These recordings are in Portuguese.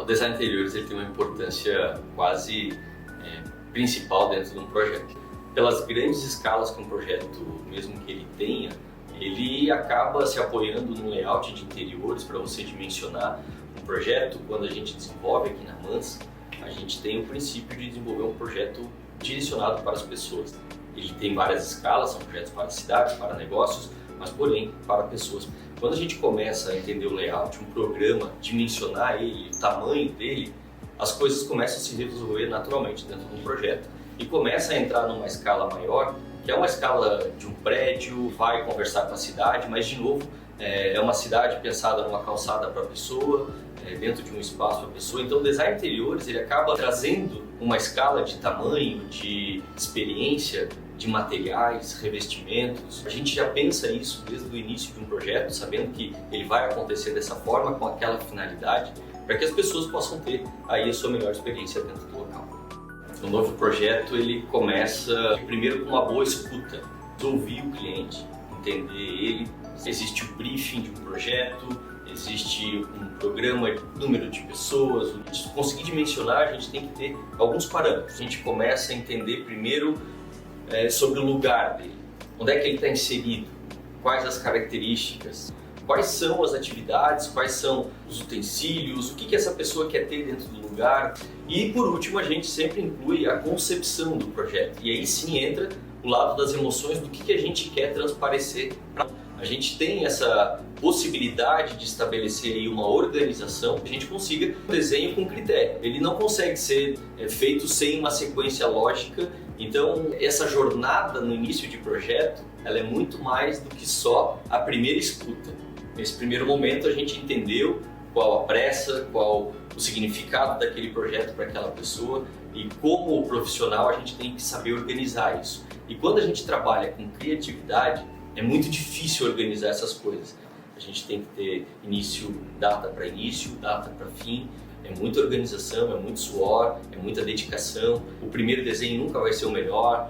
O design de interiores ele tem uma importância quase principal dentro de um projeto. Pelas grandes escalas que um projeto, mesmo que ele tenha, ele acaba se apoiando no layout de interiores para você dimensionar um projeto. Quando a gente desenvolve aqui na Mans, a gente tem o princípio de desenvolver um projeto direcionado para as pessoas. Ele tem várias escalas, são projetos para cidades, para negócios, mas porém para pessoas. Quando a gente começa a entender o layout, um programa, dimensionar ele, o tamanho dele, as coisas começam a se resolver naturalmente dentro de um projeto e começa a entrar numa escala maior, que é uma escala de um prédio, vai conversar com a cidade, mas de novo é uma cidade pensada numa calçada para a pessoa, dentro de um espaço para a pessoa. Então o design de interiores ele acaba trazendo uma escala de tamanho, de experiência, de materiais, revestimentos. A gente já pensa isso desde o início de um projeto, sabendo que ele vai acontecer dessa forma, com aquela finalidade, para que as pessoas possam ter aí a sua melhor experiência dentro do local. O novo projeto ele começa primeiro com uma boa escuta, ouvir o cliente, entender ele. Existe o briefing de um projeto, existe um programa, número de pessoas. Conseguir dimensionar, a gente tem que ter alguns parâmetros. A gente começa a entender primeiro sobre o lugar dele, onde é que ele está inserido, quais as características, quais são as atividades, quais são os utensílios, o que essa pessoa quer ter dentro do lugar. E por último, a gente sempre inclui a concepção do projeto. E aí sim entra o lado das emoções, do que a gente quer transparecer. A gente tem essa possibilidade de estabelecer aí uma organização que a gente consiga um desenho com critério. Ele não consegue ser feito sem uma sequência lógica. Então, essa jornada no início de projeto, ela é muito mais do que só a primeira escuta. Nesse primeiro momento, a gente entendeu qual a pressa, qual o significado daquele projeto para aquela pessoa e como profissional a gente tem que saber organizar isso. E quando a gente trabalha com criatividade, é muito difícil organizar essas coisas. A gente tem que ter data para início, data para fim. É muita organização, é muito suor, é muita dedicação. O primeiro desenho nunca vai ser o melhor,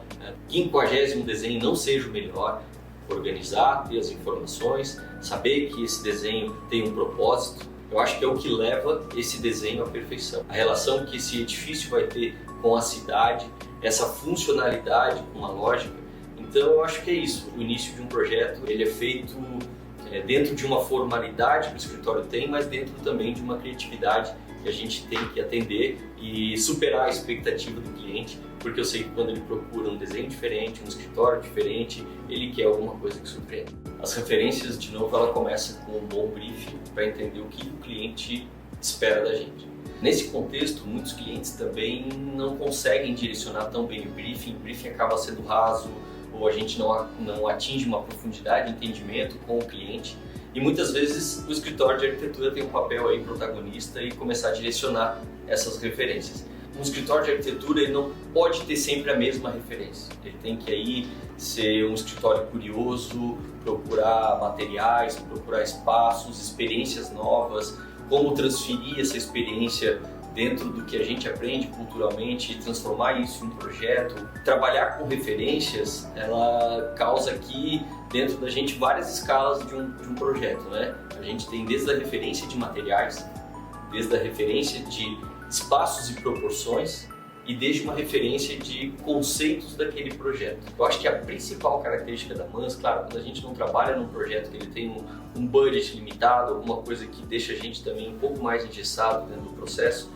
o 50º desenho não seja o melhor. Organizar, ter as informações, saber que esse desenho tem um propósito, eu acho que é o que leva esse desenho à perfeição. A relação que esse edifício vai ter com a cidade, essa funcionalidade com a lógica. Então eu acho que é isso. O início de um projeto ele é feito dentro de uma formalidade que o escritório tem, mas dentro também de uma criatividade que a gente tem que atender e superar a expectativa do cliente, porque eu sei que quando ele procura um desenho diferente, um escritório diferente, ele quer alguma coisa que surpreenda. As referências, de novo, ela começa com um bom briefing para entender o que o cliente espera da gente. Nesse contexto, muitos clientes também não conseguem direcionar tão bem o briefing acaba sendo raso, ou a gente não atinge uma profundidade de entendimento com o cliente. E muitas vezes o escritório de arquitetura tem um papel aí protagonista e começar a direcionar essas referências. Um escritório de arquitetura ele não pode ter sempre a mesma referência. Ele tem que aí ser um escritório curioso, procurar materiais, procurar espaços, experiências novas, como transferir essa experiência dentro do que a gente aprende culturalmente e transformar isso em um projeto. Trabalhar com referências, ela causa aqui dentro da gente várias escalas de um projeto, né? A gente tem desde a referência de materiais, desde a referência de espaços e proporções e desde uma referência de conceitos daquele projeto. Eu acho que a principal característica da Mans, claro, quando a gente não trabalha num projeto que ele tem um budget limitado, alguma coisa que deixa a gente também um pouco mais engessado dentro do processo,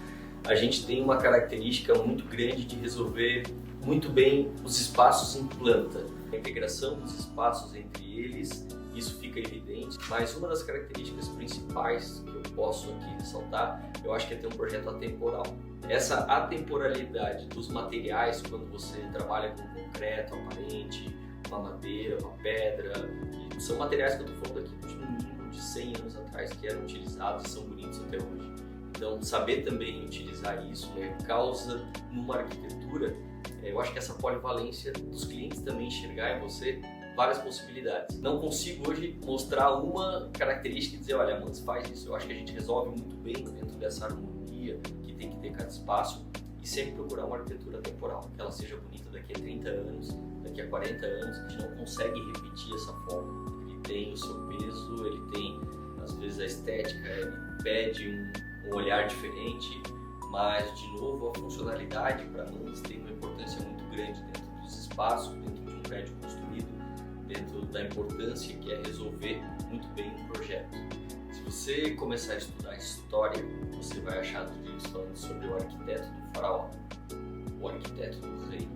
a gente tem uma característica muito grande de resolver muito bem os espaços em planta. A integração dos espaços entre eles, isso fica evidente, mas uma das características principais que eu posso aqui ressaltar, eu acho que é ter um projeto atemporal. Essa atemporalidade dos materiais, quando você trabalha com concreto aparente, uma madeira, uma pedra, são materiais que eu estou falando aqui de no mínimo de 100 anos atrás que eram utilizados e são bonitos até hoje. Então, saber também utilizar isso causa numa arquitetura, eu acho que essa polivalência dos clientes também enxergar em você várias possibilidades. Não consigo hoje mostrar uma característica e dizer, olha, Mans, faz isso. Eu acho que a gente resolve muito bem dentro dessa harmonia que tem que ter cada espaço e sempre procurar uma arquitetura temporal, que ela seja bonita daqui a 30 anos, daqui a 40 anos, a gente não consegue repetir essa forma. Ele tem o seu peso, ele tem, às vezes, a estética, ele pede um olhar diferente, mas, de novo, a funcionalidade para nós tem uma importância muito grande dentro dos espaços, dentro de um prédio construído, dentro da importância que é resolver muito bem um projeto. Se você começar a estudar história, você vai achar nos livros falando sobre o arquiteto do faraó, o arquiteto do rei.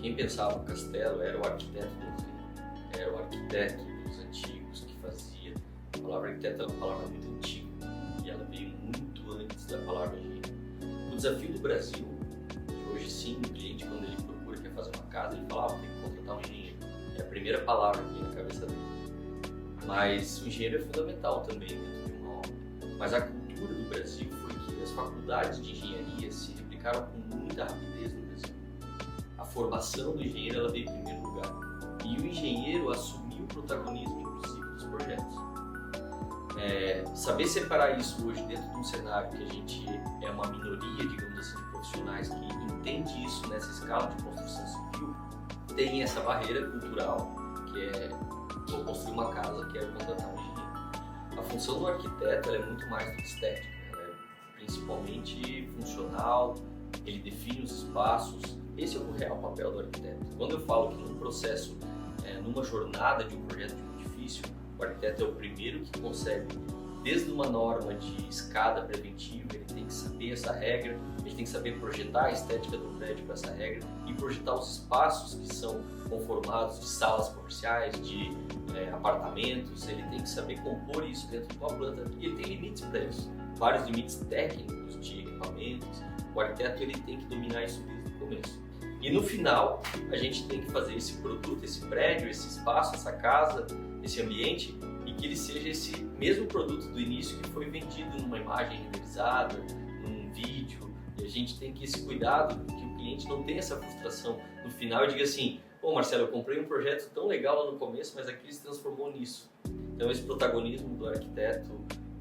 Quem pensava no castelo era o arquiteto do rei, era o arquiteto dos antigos que fazia. A palavra arquiteto é uma palavra muito antiga e ela veio muito antes da palavra engenheiro. O desafio do Brasil, que hoje sim, o cliente quando ele procura, quer fazer uma casa, ele fala, tem que contratar um engenheiro. É a primeira palavra que vem na cabeça dele. Mas o engenheiro é fundamental também dentro de uma obra. Mas a cultura do Brasil foi que as faculdades de engenharia se replicaram com muita rapidez no Brasil. A formação do engenheiro ela veio em primeiro lugar. E o engenheiro assumiu o protagonismo, inclusive, dos projetos. Saber separar isso hoje dentro de um cenário que a gente é uma minoria, digamos assim, de profissionais que entende isso nessa escala de construção civil, tem essa barreira cultural, que é vou construir uma casa, quero contratar um engenheiro. A função do arquiteto ela é muito mais do que estética, ela é principalmente funcional, ele define os espaços, esse é o real papel do arquiteto. Quando eu falo que num processo, numa jornada de um projeto de um edifício, o arquiteto é o primeiro que consegue, desde uma norma de escada preventiva, ele tem que saber essa regra, ele tem que saber projetar a estética do prédio para essa regra e projetar os espaços que são conformados de salas comerciais, de apartamentos, ele tem que saber compor isso dentro de uma planta e ele tem limites para isso, vários limites técnicos de equipamentos, o arquiteto ele tem que dominar isso desde o começo. E no final, a gente tem que fazer esse produto, esse prédio, esse espaço, essa casa, esse ambiente, e que ele seja esse mesmo produto do início que foi vendido numa imagem renderizada, num vídeo, e a gente tem que esse cuidado que o cliente não tenha essa frustração no final e diga assim, pô Marcelo, eu comprei um projeto tão legal lá no começo, mas aquilo se transformou nisso. Então esse protagonismo do arquiteto,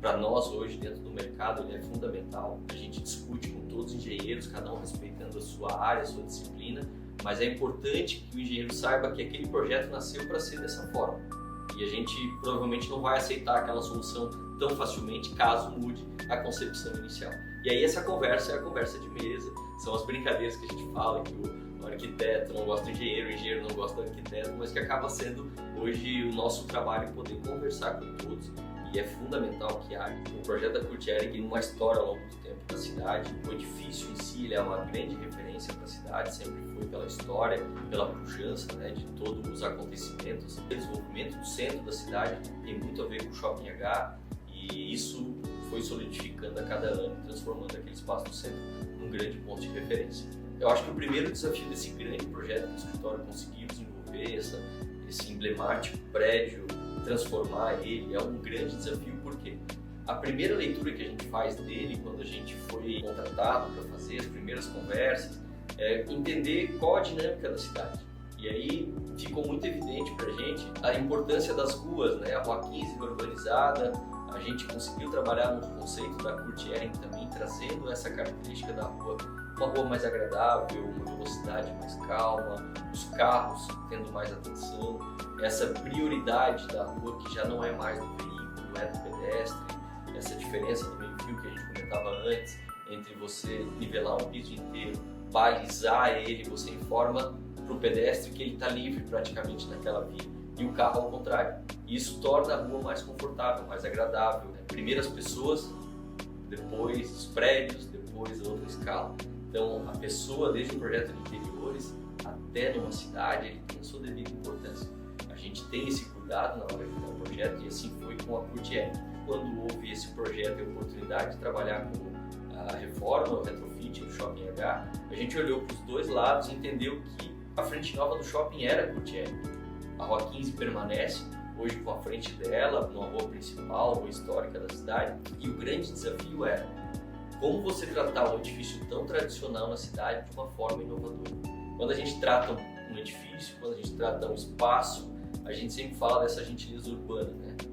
para nós hoje dentro do mercado, ele é fundamental. A gente discute com todos os engenheiros, cada um respeitando a sua área, a sua disciplina, mas é importante que o engenheiro saiba que aquele projeto nasceu para ser dessa forma. E a gente provavelmente não vai aceitar aquela solução tão facilmente caso mude a concepção inicial. E aí essa conversa é a conversa de mesa, são as brincadeiras que a gente fala, que o arquiteto não gosta do engenheiro, o engenheiro não gosta do arquiteto, mas que acaba sendo hoje o nosso trabalho poder conversar com todos. E é fundamental que haja. O projeto da Kurt Ehring tem uma história ao longo do tempo da cidade. O edifício em si ele é uma grande referência para a cidade, sempre foi pela história, pela pujança de todos os acontecimentos. O desenvolvimento do centro da cidade tem muito a ver com o Shopping H e isso foi solidificando a cada ano, transformando aquele espaço do centro num grande ponto de referência. Eu acho que o primeiro desafio desse grande projeto que o escritório conseguiu desenvolver, esse emblemático prédio, transformar ele, é um grande desafio, porque a primeira leitura que a gente faz dele, quando a gente foi contratado para fazer as primeiras conversas, é entender qual a dinâmica da cidade. E aí ficou muito evidente para a gente a importância das ruas, a Rua 15 urbanizada, a gente conseguiu trabalhar no conceito da Kurt Ehring também, trazendo essa característica da rua, uma rua mais agradável, uma velocidade mais calma, os carros tendo mais atenção, essa prioridade da rua que já não é mais do veículo, é do pedestre, essa diferença do meio-fio que a gente comentava antes, entre você nivelar um piso inteiro, balizar ele, você informa para o pedestre que ele está livre praticamente naquela via, e o carro ao contrário. Isso torna a rua mais confortável, mais agradável. Primeiro as pessoas, depois os prédios, depois a outra escala. Então a pessoa, desde o projeto de interiores até numa cidade, ele tem a sua devida importância. A gente tem esse cuidado na hora de criar o projeto e assim foi com a Kurt Ehring. Quando houve esse projeto e a oportunidade de trabalhar com a reforma, o retrofit do Shopping H, a gente olhou para os dois lados e entendeu que a frente nova do shopping era a Kurt Ehring. A Rua 15 permanece, hoje com a frente dela, numa rua principal, rua histórica da cidade, e o grande desafio era como você tratar um edifício tão tradicional na cidade de uma forma inovadora. Quando a gente trata um edifício, quando a gente trata um espaço, a gente sempre fala dessa gentileza urbana,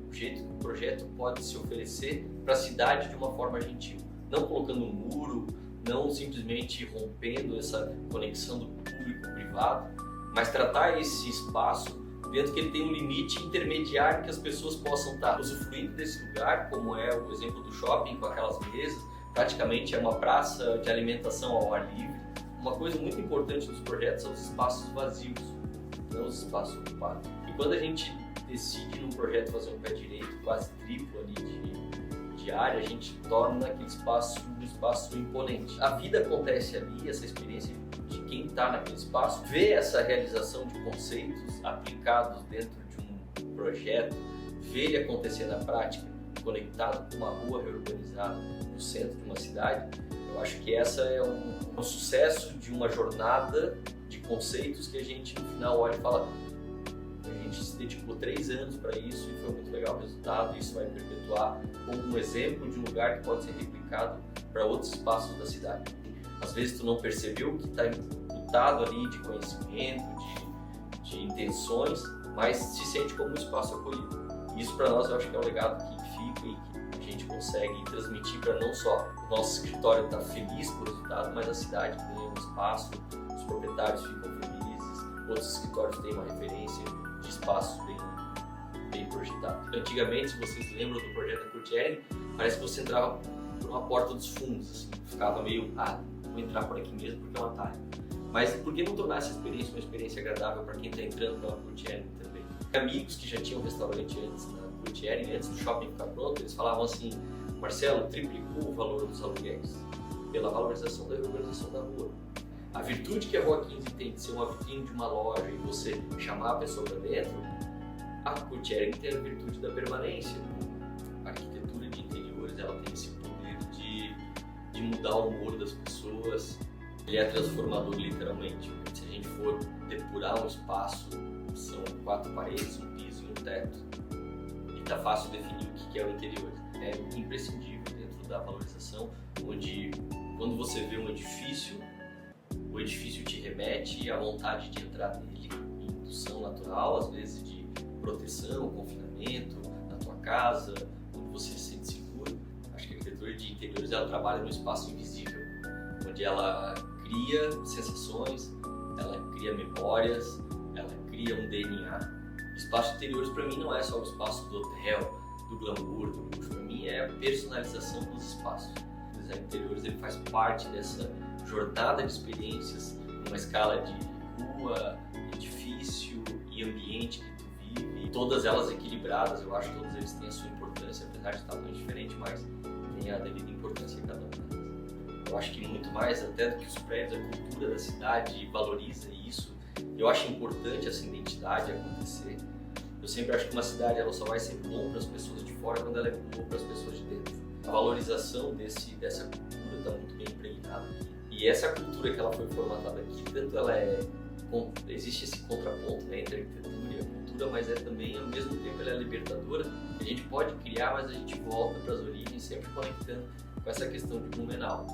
o jeito que o projeto pode se oferecer para a cidade de uma forma gentil, não colocando um muro, não simplesmente rompendo essa conexão do público-privado, mas tratar esse espaço dentro que ele tem um limite intermediário que as pessoas possam estar usufruindo desse lugar, como é o exemplo do shopping com aquelas mesas, praticamente é uma praça de alimentação ao ar livre. Uma coisa muito importante dos projetos são os espaços vazios, não os espaços ocupados. E quando a gente decide num projeto fazer um pé direito quase triplo ali de área, a gente torna aquele espaço um espaço imponente. A vida acontece ali, essa experiência de quem está naquele espaço, vê essa realização de conceitos aplicados dentro de um projeto, vê ele acontecer na prática, conectado com uma rua reurbanizada no centro de uma cidade. Eu acho que essa é um sucesso de uma jornada de conceitos que a gente no final olha e fala: a gente se dedicou 3 anos para isso e foi muito legal o resultado. Isso vai perpetuar como um exemplo de um lugar que pode ser replicado para outros espaços da cidade. Às vezes tu não percebeu que está imputado ali de conhecimento, de intenções, mas se sente como um espaço acolhido. Isso para nós eu acho que é um legado que fica e que a gente consegue transmitir para não só o nosso escritório estar feliz com o resultado, mas a cidade ganha um espaço, os proprietários ficam felizes, outros escritórios têm uma referência de espaços bem projetados. Antigamente, se vocês lembram do projeto da Curtiering, parece que você entrava por uma porta dos fundos, assim, ficava meio, vou entrar por aqui mesmo porque é um atalho. Mas por que não tornar essa experiência uma experiência agradável para quem está entrando pela Curtiering também? Amigos que já tinham restaurante antes na Curtiering, antes do shopping ficar pronto, eles falavam assim: Marcelo, triplicou o valor dos aluguéis pela valorização da urbanização da rua. A virtude que a Rua 15 tem de ser uma vitrine de uma loja e você chamar a pessoa para dentro, a Curtiering tem a virtude da permanência. A arquitetura de interiores, ela tem esse poder de mudar o humor das pessoas. Ele é transformador, literalmente. Se a gente for depurar um espaço, são 4 paredes, um piso e um teto. E tá fácil definir o que é o interior. É imprescindível dentro da valorização, onde quando você vê um edifício, o edifício te remete à vontade de entrar nele, em indução natural, às vezes de proteção, confinamento, na tua casa, onde você se sente seguro. Acho que a arquitetura de interiores, ela trabalha no espaço invisível, onde ela cria sensações, ela cria memórias, ela cria um DNA. Espaço de interiores para mim não é só o espaço do hotel, do glamour, do luxo. Para mim é a personalização dos espaços. O design de interiores ele faz parte dessa jornada de experiências, numa escala de rua, edifício e ambiente que tu vive, todas elas equilibradas. Eu acho que todos eles têm a sua importância, apesar de estar muito diferente, mas tem a devida importância em cada um deles. Eu acho que muito mais até do que os prédios, a cultura da cidade valoriza isso. Eu acho importante essa identidade acontecer. Eu sempre acho que uma cidade ela só vai ser boa para as pessoas de fora quando ela é boa para as pessoas de dentro. A valorização dessa cultura está muito bem impregnada aqui. E essa cultura que ela foi formatada aqui, tanto ela existe esse contraponto, né, entre a arquitetura e a cultura, mas também, ao mesmo tempo, ela é libertadora. A gente pode criar, mas a gente volta para as origens, sempre conectando com essa questão de Blumenau.